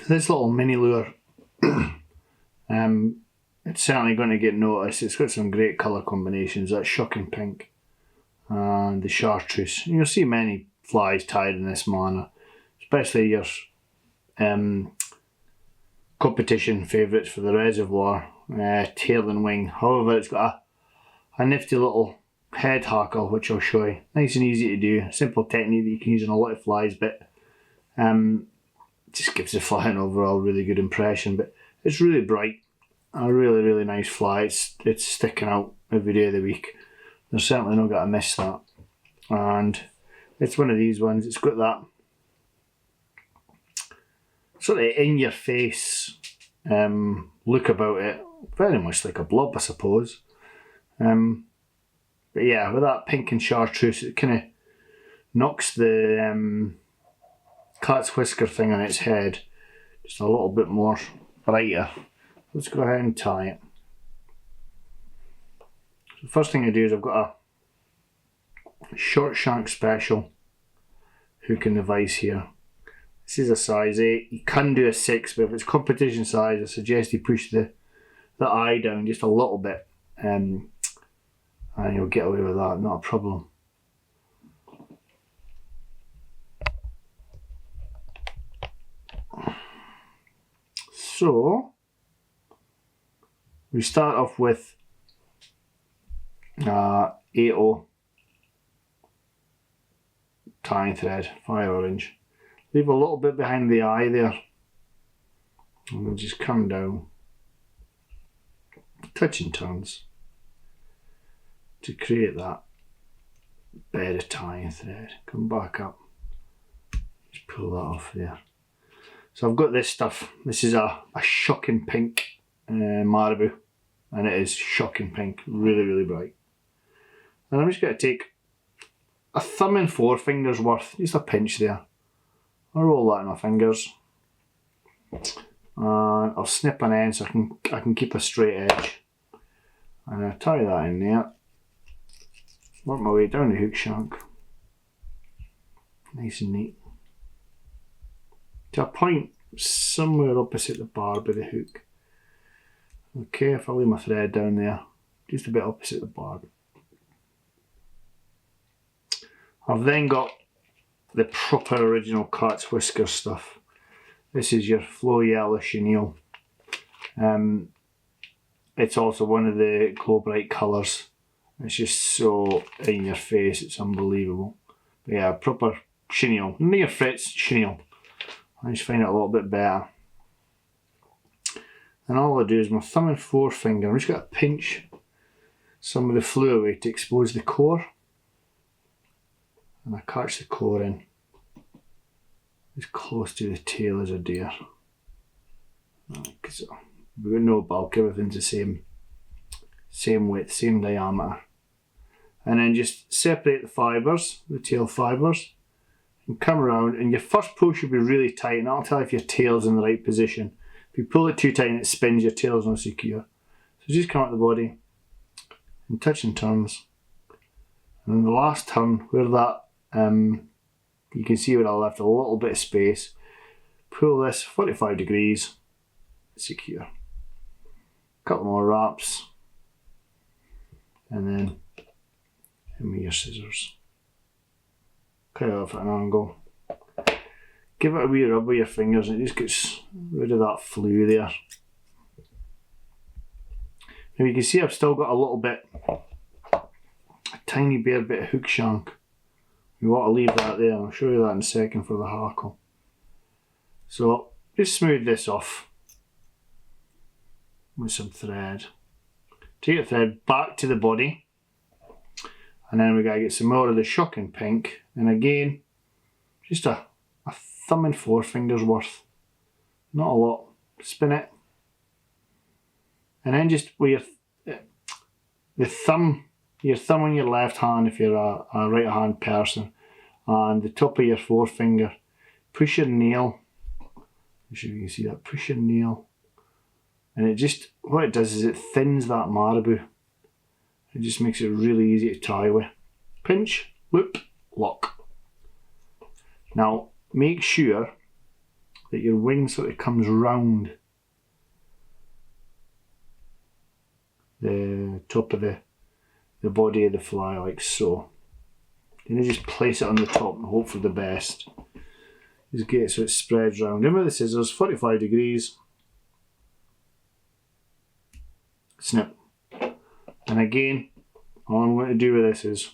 This little mini lure, it's certainly going to get noticed. It's got some great colour combinations. That shocking pink and the chartreuse. You'll see many flies tied in this manner, especially your competition favourites for the reservoir, tail and wing. However, it's got a nifty little head hackle, which I'll show you. Nice and easy to do. Simple technique that you can use on a lot of flies, but just gives the fly an overall really good impression. But it's really bright. A really nice fly. It's sticking out every day of the week. They're certainly not going to miss that. And it's one of these ones. It's got that sort of in your face look about it. Very much like a blob, I suppose. But yeah, with that pink and chartreuse, it kind of knocks the cat's whisker thing on its head just a little bit more brighter. Let's go ahead and tie it. So the first thing I do is I've got a short shank special hook in the vise here. This is a size 8. You can do a 6, but if it's competition size, I suggest you push the eye down just a little bit, and you'll get away with that, not a problem. So we start off with 8/0 tying thread, fire orange. Leave a little bit behind the eye there, and we'll just come down, touching turns, to create that bed of tying thread. Come back up, just pull that off there. So I've got this stuff. This is a shocking pink marabou, and it is shocking pink, really bright. And I'm just going to take a thumb and 4 fingers worth, just a pinch there. I'll roll that in my fingers, and I'll snip an end so I can keep a straight edge, and I'll tie that in there. Work my way down the hook shank, nice and neat, to a point somewhere opposite the barb of the hook. Okay, if I lay my thread down there, just a bit opposite the barb. I've then got the proper original cat's whisker stuff. This is your flow yellow chenille. It's also one of the glow bright colours. It's just so in your face, it's unbelievable. But yeah, proper chenille. Near Fritz chenille. I just find it a little bit better. And all I do is my thumb and forefinger, I'm just going to pinch some of the fluid away to expose the core. And I catch the core in as close to the tail as I dare. Because we've got no bulk, everything's the same width, same diameter. And then just separate the fibres, the tail fibres, and come around, and your first pull should be really tight, and that'll tell you if your tail's in the right position. If you pull it too tight and it spins, your tail's not secure. So just come out the body and touch and turns. And then the last turn, where that you can see where I left a little bit of space, pull this 45 degrees, secure. A couple more wraps, and then hit with your scissors. Cut it off at an angle. Give it a wee rub with your fingers and it just gets rid of that flue there. Now you can see I've still got a little bit, a tiny bare bit of hook shank. You want to leave that there, I'll show you that in a second for the hackle. So just smooth this off with some thread. Take the thread back to the body, and then we gotta get some more of the shocking pink, and again, just a thumb and 4 fingers worth, not a lot. Spin it, and then just with your thumb on your left hand if you're a right hand person, and the top of your forefinger, push your nail, I'm sure you can see that, push your nail, and it just, what it does is it thins that marabou. It just makes it really easy to tie with. Pinch, loop, lock. Now make sure that your wing sort of comes round the top of the body of the fly, like so. Then you just place it on the top and hope for the best. Just get it so it spreads round. In with the scissors, 45 degrees. Snip. And again, all I'm going to do with this is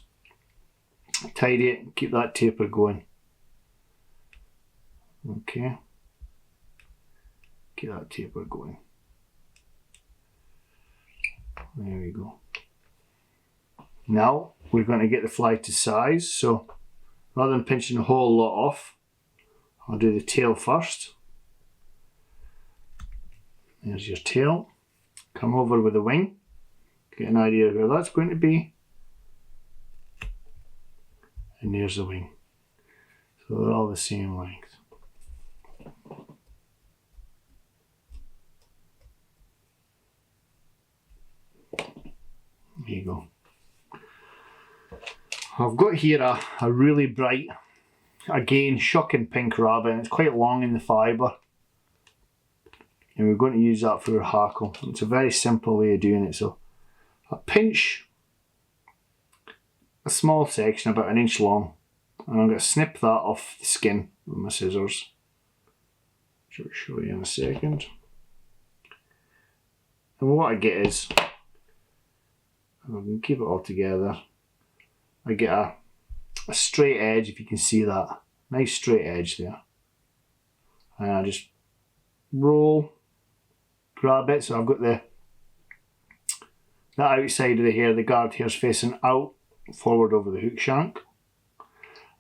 tidy it and keep that taper going. Okay. Keep that taper going. There we go. Now we're going to get the fly to size, so rather than pinching the whole lot off, I'll do the tail first. There's your tail. Come over with the wing, get an idea of where that's going to be, and there's the wing. So they're all the same length. There you go. I've got here a really bright, again shocking pink rabbit, and it's quite long in the fibre. And we're going to use that for our hackle. It's a very simple way of doing it. So I pinch a small section about 1 inch long, and I'm going to snip that off the skin with my scissors, which I'll show you in a second. And what I get is, I can keep it all together, I get a straight edge, if you can see that, nice straight edge there, and I just roll, grab it, so I've got the outside of the hair, the guard hair's facing out, forward over the hook shank,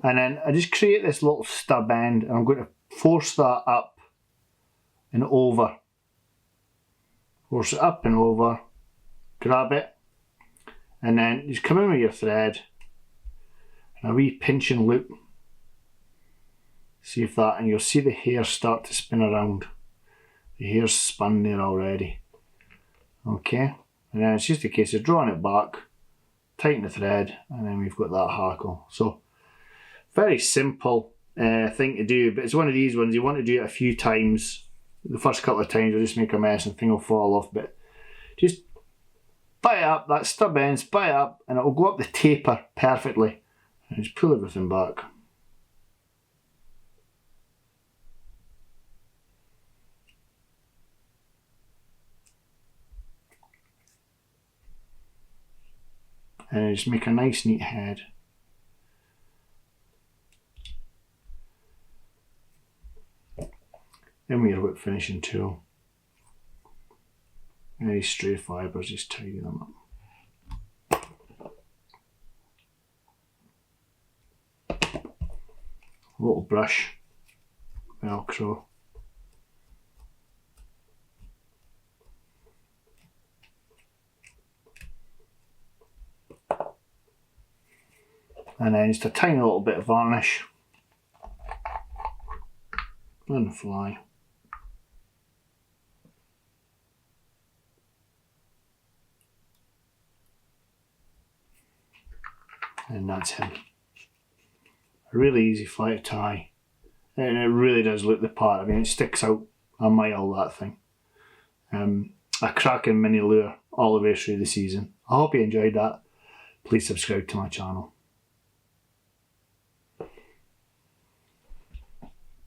and then I just create this little stub end, and I'm going to force that up and over, force it up and over, grab it, and then just come in with your thread and a wee pinch and loop, see if that, and you'll see the hair start to spin around. The hair's spun there already. Okay, and then it's just a case of drawing it back, tighten the thread, and then we've got that hackle. So very simple thing to do, but it's one of these ones you want to do it a few times. The first couple of times you'll just make a mess and thing will fall off, but just bite it up, that stub ends, bite it up, and it will go up the taper perfectly. And just pull everything back. And just make a nice neat head. Then with your whip finishing tool, any stray fibres, just tidy them up. A little brush, Velcro. And then just a tiny little bit of varnish on the fly. And that's him. A really easy fly to tie, and it really does look the part. I mean, it sticks out a mile, that thing. A cracking mini lure all the way through the season. I hope you enjoyed that. Please subscribe to my channel.